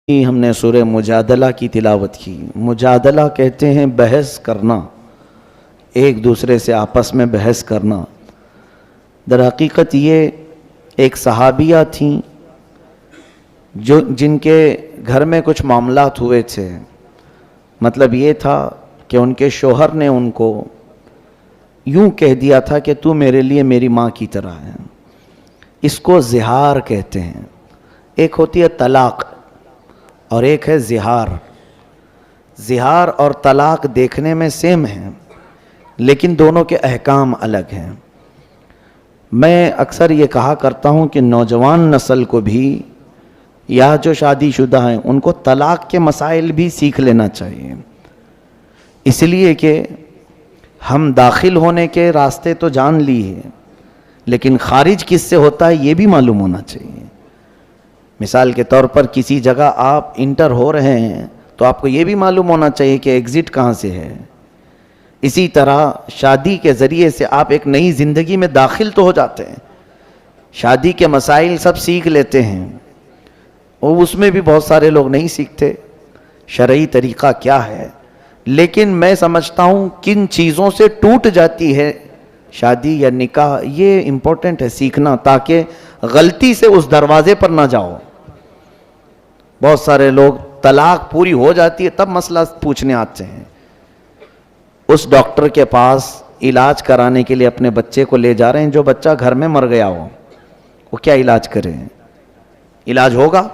ہم نے سورہ مجادلہ کی تلاوت کی۔ مجادلہ کہتے ہیں بحث کرنا، ایک دوسرے سے آپس میں بحث کرنا۔ در حقیقت یہ ایک صحابیہ تھیں جن کے گھر میں کچھ معاملات ہوئے تھے۔ مطلب یہ تھا کہ ان کے شوہر نے ان کو یوں کہہ دیا تھا کہ تو میرے لیے میری ماں کی طرح ہے۔ اس کو زہار کہتے ہیں۔ ایک ہوتی ہے طلاق اور ایک ہے زہار۔ زہار اور طلاق دیکھنے میں سیم ہیں لیکن دونوں کے احکام الگ ہیں۔ میں اکثر یہ کہا کرتا ہوں کہ نوجوان نسل کو بھی یا جو شادی شدہ ہیں ان کو طلاق کے مسائل بھی سیکھ لینا چاہیے، اس لیے کہ ہم داخل ہونے کے راستے تو جان لیے لیکن خارج کس سے ہوتا ہے یہ بھی معلوم ہونا چاہیے۔ مثال کے طور پر کسی جگہ آپ انٹر ہو رہے ہیں تو آپ کو یہ بھی معلوم ہونا چاہیے کہ ایگزٹ کہاں سے ہے۔ اسی طرح شادی کے ذریعے سے آپ ایک نئی زندگی میں داخل تو ہو جاتے ہیں، شادی کے مسائل سب سیکھ لیتے ہیں، اور اس میں بھی بہت سارے لوگ نہیں سیکھتے شرعی طریقہ کیا ہے۔ لیکن میں سمجھتا ہوں کن چیزوں سے ٹوٹ جاتی ہے شادی یا نکاح، یہ امپورٹنٹ ہے سیکھنا، تاکہ غلطی سے اس دروازے پر نہ جاؤ۔ بہت سارے لوگ طلاق پوری ہو جاتی ہے تب مسئلہ پوچھنے آتے ہیں۔ اس ڈاکٹر کے پاس علاج کرانے کے لیے اپنے بچے کو لے جا رہے ہیں جو بچہ گھر میں مر گیا ہو، وہ کیا علاج کرے؟ علاج ہوگا؟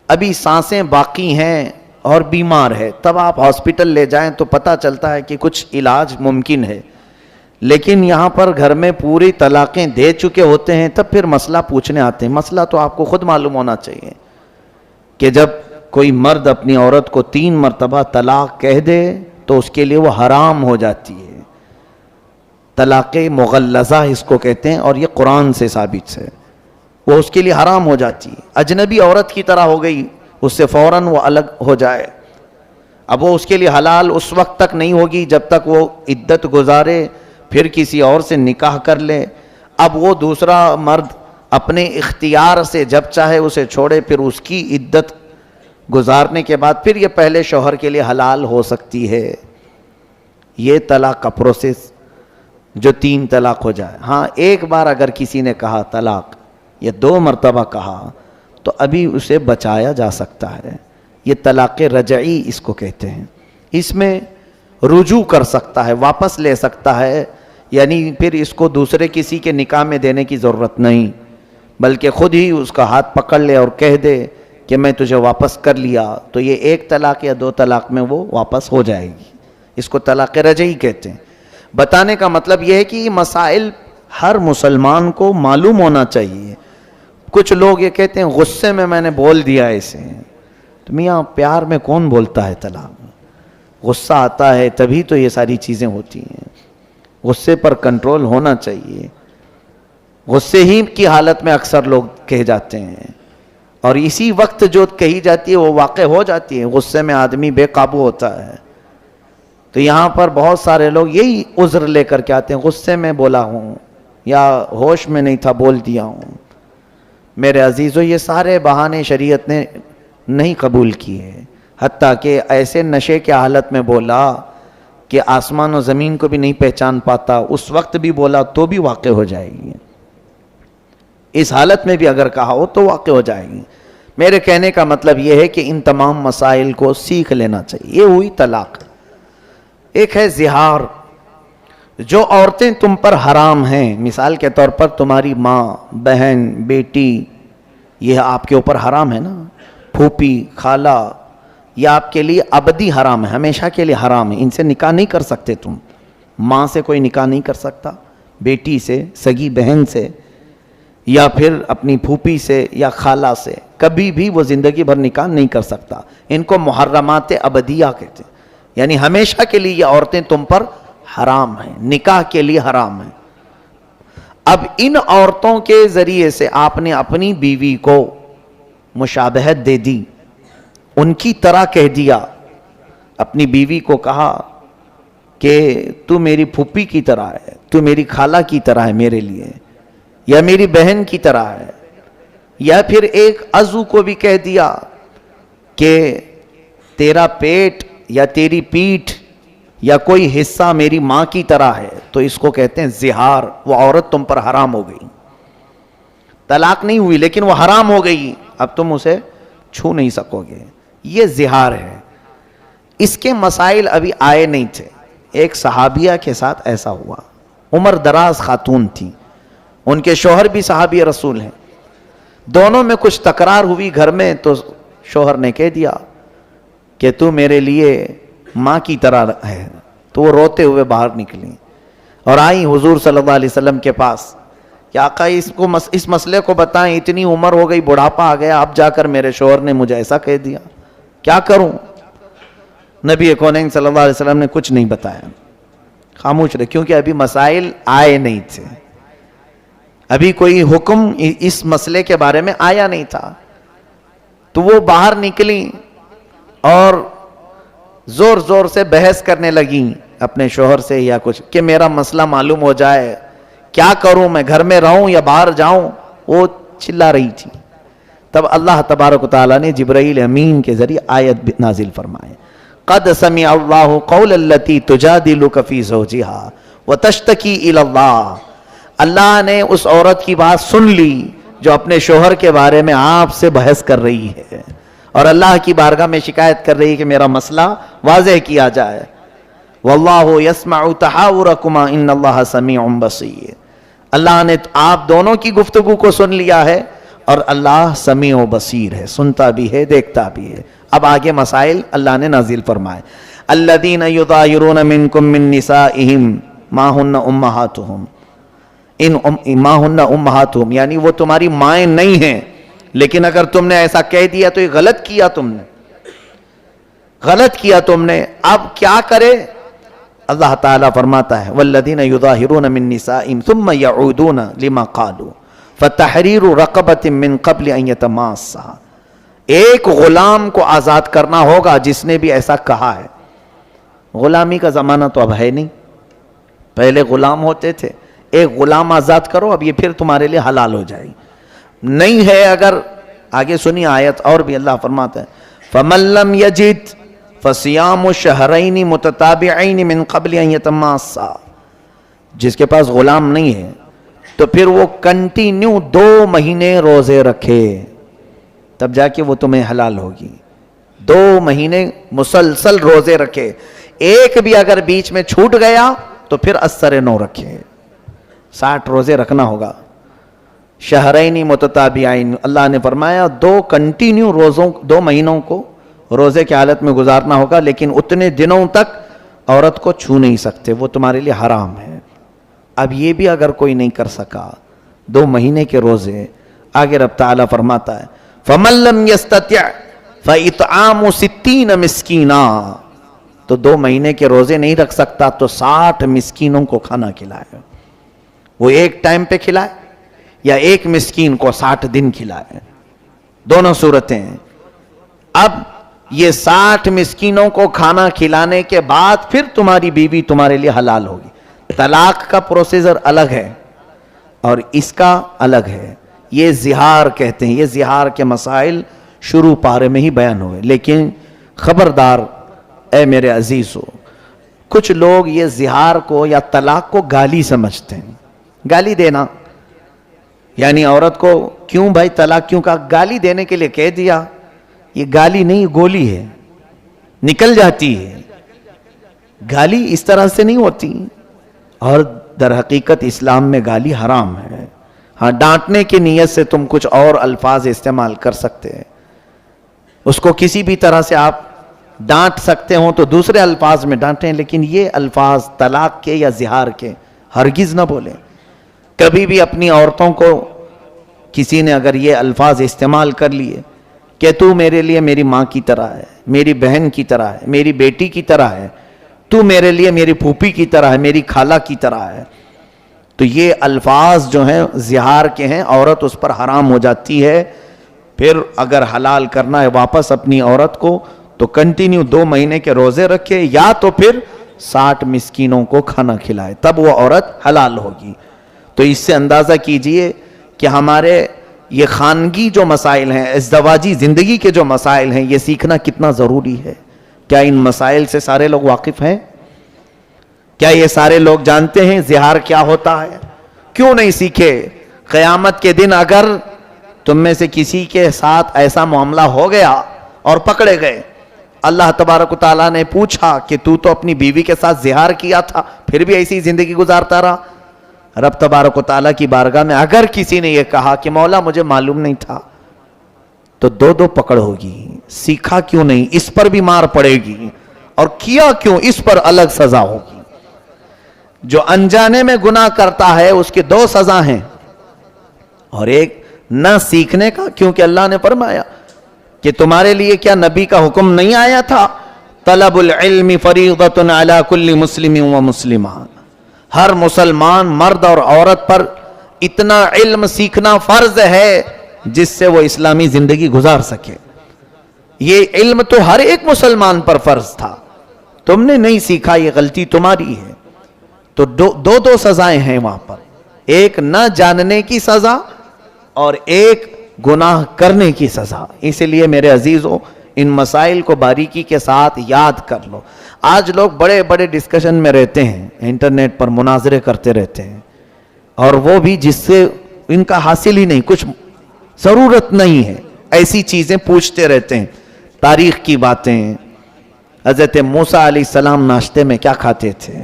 ابھی سانسیں باقی ہیں اور بیمار ہے، تب آپ ہاسپٹل لے جائیں تو پتہ چلتا ہے کہ کچھ علاج ممکن ہے، لیکن یہاں پر گھر میں پوری طلاقیں دے چکے ہوتے ہیں تب پھر مسئلہ پوچھنے آتے ہیں۔ مسئلہ تو آپ کو خود معلوم ہونا چاہیے کہ جب کوئی مرد اپنی عورت کو 3 مرتبہ طلاق کہہ دے تو اس کے لیے وہ حرام ہو جاتی ہے۔ طلاق مغلظہ اس کو کہتے ہیں اور یہ قرآن سے ثابت ہے، وہ اس کے لیے حرام ہو جاتی ہے، اجنبی عورت کی طرح ہو گئی، اس سے فوراً وہ الگ ہو جائے۔ اب وہ اس کے لیے حلال اس وقت تک نہیں ہوگی جب تک وہ عدت گزارے، پھر کسی اور سے نکاح کر لے۔ اب وہ دوسرا مرد اپنے اختیار سے جب چاہے اسے چھوڑے، پھر اس کی عدت گزارنے کے بعد پھر یہ پہلے شوہر کے لیے حلال ہو سکتی ہے۔ یہ طلاق کا پروسیس جو 3 طلاق ہو جائے۔ ہاں ایک بار اگر کسی نے کہا طلاق یا 2 مرتبہ کہا تو ابھی اسے بچایا جا سکتا ہے، یہ طلاق رجعی اس کو کہتے ہیں۔ اس میں رجوع کر سکتا ہے، واپس لے سکتا ہے، یعنی پھر اس کو دوسرے کسی کے نکاح میں دینے کی ضرورت نہیں، بلکہ خود ہی اس کا ہاتھ پکڑ لے اور کہہ دے کہ میں تجھے واپس کر لیا، تو یہ 1 طلاق یا 2 طلاق میں وہ واپس ہو جائے گی۔ اس کو طلاق رجعی کہتے ہیں۔ بتانے کا مطلب یہ ہے کہ یہ مسائل ہر مسلمان کو معلوم ہونا چاہیے۔ کچھ لوگ یہ کہتے ہیں غصے میں نے بول دیا اسے، تو میاں پیار میں کون بولتا ہے طلاق؟ غصہ آتا ہے تبھی تو یہ ساری چیزیں ہوتی ہیں، غصے پر کنٹرول ہونا چاہیے۔ غصے ہی کی حالت میں اکثر لوگ کہہ جاتے ہیں اور اسی وقت جو کہی جاتی ہے وہ واقع ہو جاتی ہے۔ غصے میں آدمی بے قابو ہوتا ہے، تو یہاں پر بہت سارے لوگ یہی عذر لے کر کے آتے ہیں، غصے میں بولا ہوں یا ہوش میں نہیں تھا بول دیا ہوں۔ میرے عزیزو، یہ سارے بہانے شریعت نے نہیں قبول کیے، حتیٰ کہ ایسے نشے کے حالت میں بولا کہ آسمان و زمین کو بھی نہیں پہچان پاتا، اس وقت بھی بولا تو بھی واقع ہو جائے گی۔ اس حالت میں بھی اگر کہا ہو تو واقع ہو جائے گی۔ میرے کہنے کا مطلب یہ ہے کہ ان تمام مسائل کو سیکھ لینا چاہیے۔ یہ ہوئی طلاق۔ ایک ہے زہار، جو عورتیں تم پر حرام ہیں، مثال کے طور پر تمہاری ماں، بہن، بیٹی، یہ آپ کے اوپر حرام ہے نا، پھوپھی، خالہ، یہ آپ کے لیے ابدی حرام ہے، ہمیشہ کے لیے حرام ہے، ان سے نکاح نہیں کر سکتے تم۔ ماں سے کوئی نکاح نہیں کر سکتا، بیٹی سے، سگی بہن سے، یا پھر اپنی پھوپھی سے یا خالہ سے، کبھی بھی وہ زندگی بھر نکاح نہیں کر سکتا۔ ان کو محرمات ابدیہ کہتے ہیں، یعنی ہمیشہ کے لیے یہ عورتیں تم پر حرام ہیں، نکاح کے لیے حرام ہیں۔ اب ان عورتوں کے ذریعے سے آپ نے اپنی بیوی کو مشابہت دے دی، ان کی طرح کہہ دیا، اپنی بیوی کو کہا کہ تو میری پھوپھی کی طرح ہے، تو میری خالہ کی طرح ہے میرے لیے، یا میری بہن کی طرح ہے، یا پھر ایک عضو کو بھی کہہ دیا کہ تیرا پیٹ یا تیری پیٹھ یا کوئی حصہ میری ماں کی طرح ہے تو اس کو کہتے ہیں زہار. وہ عورت تم پر حرام ہو گئی, طلاق نہیں ہوئی لیکن وہ حرام ہو گئی, اب تم اسے چھو نہیں سکو گے. یہ زہار ہے. اس کے مسائل ابھی آئے نہیں تھے. ایک صحابیہ کے ساتھ ایسا ہوا, عمر دراز خاتون تھی, ان کے شوہر بھی صحابی رسول ہیں, دونوں میں کچھ تکرار ہوئی گھر میں, تو شوہر نے کہہ دیا کہ تو میرے لیے ماں کی طرح ہے. تو وہ روتے ہوئے باہر نکلی اور آئی حضور صلی اللہ علیہ وسلم کے پاس کہ آقا اس مسئلے کو بتائیں, اتنی عمر ہو گئی, بڑھاپا آ گیا, اب جا کر میرے شوہر نے مجھے ایسا کہہ دیا, کیا کروں؟ نبی کونین صلی اللہ علیہ وسلم نے کچھ نہیں بتایا, خاموش رہے, کیونکہ ابھی مسائل آئے نہیں تھے, ابھی کوئی حکم اس مسئلے کے بارے میں آیا نہیں تھا. تو وہ باہر نکلی اور زور زور سے بحث کرنے لگیں اپنے شوہر سے یا کچھ, کہ میرا مسئلہ معلوم ہو جائے, کیا کروں, میں گھر میں رہوں یا باہر جاؤں. وہ چلا رہی تھی. تب اللہ تبارک و تعالیٰ نے جبرائیل امین کے ذریعے آیت نازل فرمائے, قد سمع اللہ قول التی تجادلک فی زوجہا وتشتکی الی اللہ. اللہ نے اس عورت کی بات سن لی جو اپنے شوہر کے بارے میں آپ سے بحث کر رہی ہے اور اللہ کی بارگاہ میں شکایت کر رہی ہے کہ میرا مسئلہ واضح کیا جائے. واللہ یسمع تحاورکما ان اللہ سمیع بصیر. اللہ نے آپ دونوں کی گفتگو کو سن لیا ہے اور اللہ سمیع و بصیر ہے, سنتا بھی ہے, دیکھتا بھی ہے. اب آگے مسائل اللہ نے نازل فرمائے. الذین یظاہرون منکم من نسائہم ما ہن امہاتہم, ما ہن امہاتہم یعنی وہ تمہاری مائیں نہیں ہیں, لیکن اگر تم نے ایسا کہہ دیا تو یہ غلط کیا تم نے, غلط کیا تم نے. اب کیا کرے؟ اللہ تعالیٰ فرماتا ہے والذین یظاہرون من نسائہم ثم یعودون لما قالوا فتحریر رقبۃ من قبل ان یتماسا. ایک غلام کو آزاد کرنا ہوگا جس نے بھی ایسا کہا ہے. غلامی کا زمانہ تو اب ہے نہیں, پہلے غلام ہوتے تھے, ایک غلام آزاد کرو, اب یہ پھر تمہارے لیے حلال ہو جائے گی. نہیں ہے اگر, آگے سنی آیت اور بھی اللہ فرماتا ہے فَمَن لَّمْ يَجِدْ فَصِيَامُ شَهْرَيْنِ مُتَتَابِعَيْنِ مِن قَبْلِ أَن يَتَمَاسَّا. جس کے پاس غلام نہیں ہے تو پھر وہ کنٹینیو 2 مہینے روزے رکھے, تب جا کے وہ تمہیں حلال ہوگی. 2 مہینے مسلسل روزے رکھے, ایک بھی اگر بیچ میں چھوٹ گیا تو پھر اثر 9 رکھے. 60 روزے رکھنا ہوگا. شہرین متتابعین, اللہ نے فرمایا 2 کنٹینیو روزوں, 2 مہینوں کو روزے کی حالت میں گزارنا ہوگا, لیکن اتنے دنوں تک عورت کو چھو نہیں سکتے, وہ تمہارے لیے حرام ہے. اب یہ بھی اگر کوئی نہیں کر سکا 2 مہینے کے روزے, آگے رب تعالیٰ فرماتا ہے فَمَن لَّمْ يَسْتَطِعْ فَإِطْعَامُ 60 مسکینا. تو 2 مہینے کے روزے نہیں رکھ سکتا تو 60 مسکینوں کو کھانا کھلائے. وہ ایک ٹائم پہ کھلائے یا ایک مسکین کو 60 دن کھلائے, دونوں صورتیں ہیں. اب یہ 60 مسکینوں کو کھانا کھلانے کے بعد پھر تمہاری بیوی تمہارے لیے حلال ہوگی. طلاق کا پروسیجر الگ ہے اور اس کا الگ ہے. یہ زہار کہتے ہیں. یہ زہار کے مسائل شروع پارے میں ہی بیان ہوئے, لیکن خبردار اے میرے عزیزو, کچھ لوگ یہ زہار کو یا طلاق کو گالی سمجھتے ہیں. گالی دینا یعنی عورت کو کیوں بھائی طلاق کیوں کہا, گالی دینے کے لیے کہہ دیا. یہ گالی نہیں, گولی ہے, نکل جاتی ہے. گالی اس طرح سے نہیں ہوتی, اور در حقیقت اسلام میں گالی حرام ہے. ہاں, ڈانٹنے کی نیت سے تم کچھ اور الفاظ استعمال کر سکتے ہیں, اس کو کسی بھی طرح سے آپ ڈانٹ سکتے ہوں تو دوسرے الفاظ میں ڈانٹیں, لیکن یہ الفاظ طلاق کے یا زہار کے ہرگز نہ بولیں. کبھی بھی اپنی عورتوں کو کسی نے اگر یہ الفاظ استعمال کر لیے کہ تو میرے لیے میری ماں کی طرح ہے, میری بہن کی طرح ہے, میری بیٹی کی طرح ہے, تو میرے لیے میری پھوپھی کی طرح ہے, میری خالہ کی طرح ہے, تو یہ الفاظ جو ہیں زہار کے ہیں, عورت اس پر حرام ہو جاتی ہے. پھر اگر حلال کرنا ہے واپس اپنی عورت کو تو کنٹینیو 2 مہینے کے روزے رکھے یا تو پھر 60 مسکینوں کو کھانا کھلائے, تب وہ عورت حلال ہوگی. تو اس سے اندازہ کیجئے کہ ہمارے یہ خانگی جو مسائل ہیں، ازدواجی زندگی کے جو مسائل ہیں، یہ سیکھنا کتنا ضروری ہے؟ کیا ان مسائل سے سارے لوگ واقف ہیں؟ کیا یہ سارے لوگ جانتے ہیں زہار کیا ہوتا ہے؟ کیوں نہیں سیکھے؟ قیامت کے دن اگر تم میں سے کسی کے ساتھ ایسا معاملہ ہو گیا اور پکڑے گئے، اللہ تبارک و تعالیٰ نے پوچھا کہ تو اپنی بیوی کے ساتھ زہار کیا تھا، پھر بھی ایسی زندگی گزارتا رہا، رب تبارک و تعالیٰ کی بارگاہ میں اگر کسی نے یہ کہا کہ مولا مجھے معلوم نہیں تھا، تو دو پکڑ ہوگی۔ سیکھا کیوں نہیں؟ اس پر بھی مار پڑے گی، اور کیا کیوں؟ اس پر الگ سزا ہوگی۔ جو انجانے میں گناہ کرتا ہے اس کی 2 سزا ہیں، اور ایک نہ سیکھنے کا، کیونکہ اللہ نے فرمایا کہ تمہارے لیے کیا نبی کا حکم نہیں آیا تھا؟ طلب العلم فریضۃ علی کل مسلم و مسلمہ، ہر مسلمان مرد اور عورت پر اتنا علم سیکھنا فرض ہے جس سے وہ اسلامی زندگی گزار سکے۔ یہ علم تو ہر ایک مسلمان پر فرض تھا، تم نے نہیں سیکھا، یہ غلطی تمہاری ہے۔ تو دو سزائیں ہیں وہاں پر، ایک نہ جاننے کی سزا اور ایک گناہ کرنے کی سزا۔ اسی لیے میرے عزیزوں، ان مسائل کو باریکی کے ساتھ یاد کر لو۔ آج لوگ بڑے بڑے ڈسکشن میں رہتے ہیں، انٹرنیٹ پر مناظرے کرتے رہتے ہیں، اور وہ بھی جس سے ان کا حاصل ہی نہیں، کچھ ضرورت نہیں ہے، ایسی چیزیں پوچھتے رہتے ہیں، تاریخ کی باتیں۔ حضرت موسیٰ علیہ السلام ناشتے میں کیا کھاتے تھے؟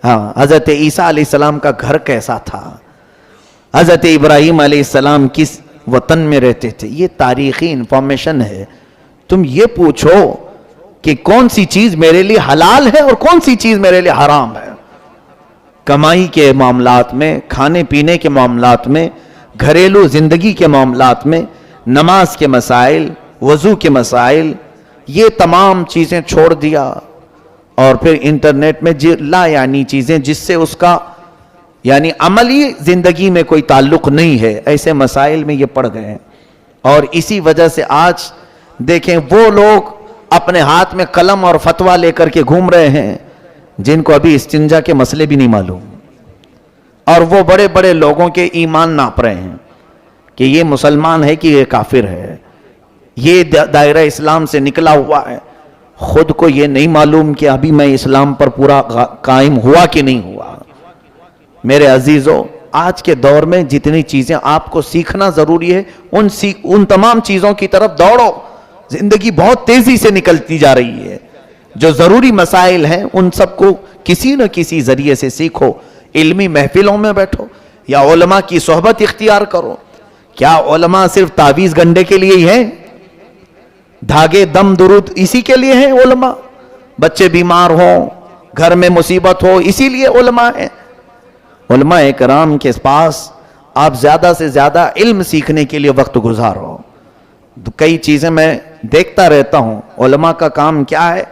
ہاں، حضرت عیسیٰ علیہ السلام کا گھر کیسا تھا؟ حضرت ابراہیم علیہ السلام کس وطن میں رہتے تھے؟ یہ تاریخی انفارمیشن ہے۔ تم یہ پوچھو کہ کون سی چیز میرے لیے حلال ہے اور کون سی چیز میرے لیے حرام ہے۔ کمائی کے معاملات میں، کھانے پینے کے معاملات میں، گھریلو زندگی کے معاملات میں، نماز کے مسائل، وضو کے مسائل، یہ تمام چیزیں چھوڑ دیا، اور پھر انٹرنیٹ میں لا یعنی چیزیں جس سے اس کا یعنی عملی زندگی میں کوئی تعلق نہیں ہے، ایسے مسائل میں یہ پڑ گئے ہیں۔ اور اسی وجہ سے آج دیکھیں وہ لوگ اپنے ہاتھ میں قلم اور فتویٰ لے کر کے گھوم رہے ہیں جن کو ابھی استنجا کے مسئلے بھی نہیں معلوم، اور وہ بڑے بڑے لوگوں کے ایمان ناپ رہے ہیں کہ یہ مسلمان ہے کہ یہ کافر ہے، یہ دائرہ اسلام سے نکلا ہوا ہے۔ خود کو یہ نہیں معلوم کہ ابھی میں اسلام پر پورا قائم ہوا کہ نہیں ہوا۔ میرے عزیزوں، آج کے دور میں جتنی چیزیں آپ کو سیکھنا ضروری ہے، ان تمام چیزوں کی طرف دوڑو۔ زندگی بہت تیزی سے نکلتی جا رہی ہے، جو ضروری مسائل ہیں ان سب کو کسی نہ کسی ذریعے سے سیکھو، علمی محفلوں میں بیٹھو یا علماء کی صحبت اختیار کرو۔ کیا علماء صرف تعویذ گنڈے کے لیے ہی ہیں؟ دھاگے دم درود اسی کے لیے ہیں علماء؟ بچے بیمار ہوں، گھر میں مصیبت ہو، اسی لیے علماء ہیں؟ علماء کرام کے پاس آپ زیادہ سے زیادہ علم سیکھنے کے لیے وقت گزارو۔ کئی چیزیں میں دیکھتا رہتا ہوں، علماء کا کام کیا ہے؟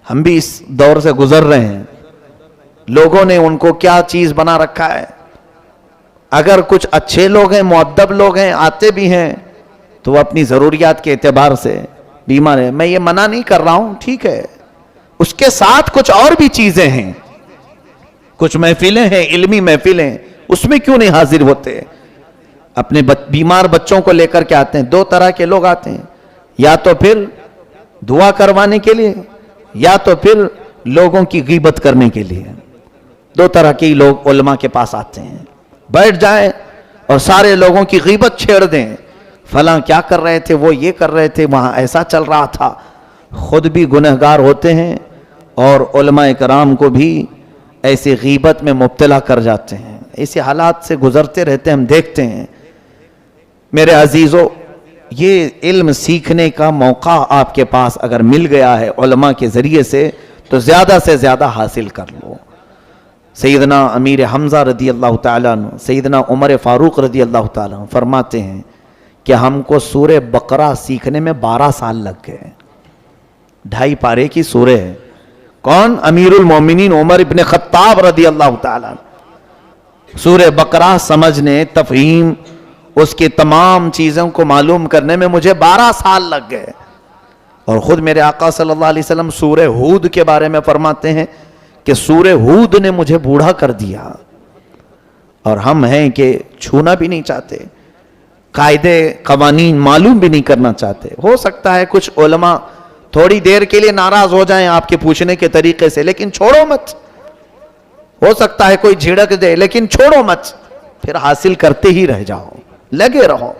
ہم بھی اس دور سے گزر رہے ہیں، لوگوں نے ان کو کیا چیز بنا رکھا ہے۔ اگر کچھ اچھے لوگ ہیں، مؤدب لوگ ہیں، آتے بھی ہیں، تو وہ اپنی ضروریات کے اعتبار سے بیمار ہے۔ میں یہ منع نہیں کر رہا ہوں، ٹھیک ہے، اس کے ساتھ کچھ اور بھی چیزیں ہیں، کچھ محفلیں ہیں، علمی محفلیں، اس میں کیوں نہیں حاضر ہوتے؟ اپنے بیمار بچوں کو لے کر کے آتے ہیں۔ 2 طرح کے لوگ آتے ہیں، یا تو پھر دعا کروانے کے لیے، یا تو پھر لوگوں کی غیبت کرنے کے لیے۔ 2 طرح کے لوگ علماء کے پاس آتے ہیں، بیٹھ جائیں اور سارے لوگوں کی غیبت چھیڑ دیں، فلاں کیا کر رہے تھے، وہ یہ کر رہے تھے، وہاں ایسا چل رہا تھا۔ خود بھی گنہگار ہوتے ہیں اور علماء کرام کو بھی ایسے غیبت میں مبتلا کر جاتے ہیں۔ ایسے حالات سے گزرتے رہتے ہیں، ہم دیکھتے ہیں۔ میرے عزیزو، یہ علم سیکھنے کا موقع آپ کے پاس اگر مل گیا ہے علماء کے ذریعے سے تو زیادہ حاصل کر لو۔ سیدنا امیر حمزہ رضی اللہ تعالیٰ عنہ، سیدنا عمر فاروق رضی اللہ تعالیٰ عنہ فرماتے ہیں کہ ہم کو سورہ بقرہ سیکھنے میں 12 سال لگ گئے۔ 2.5 پارے کی سورہ ہے۔ کون؟ امیر المومنین عمر ابن خطاب رضی اللہ تعالیٰ عنہ۔ سورہ بقرہ سمجھنے، تفہیم، اس کی تمام چیزوں کو معلوم کرنے میں مجھے 12 سال لگ گئے۔ اور خود میرے آقا صلی اللہ علیہ وسلم سورہ ہود کے بارے میں فرماتے ہیں کہ سورہ ہود نے مجھے بوڑھا کر دیا، اور ہم ہیں کہ چھونا بھی نہیں چاہتے۔ قاعدے قوانین معلوم بھی نہیں کرنا چاہتے. ہو سکتا ہے کچھ علماء تھوڑی دیر کے لیے ناراض ہو جائیں آپ کے پوچھنے کے طریقے سے, لیکن چھوڑو مت. ہو سکتا ہے کوئی جھڑک دے, لیکن چھوڑو مت, پھر حاصل کرتے ہی رہ جاؤ, لگے رہو.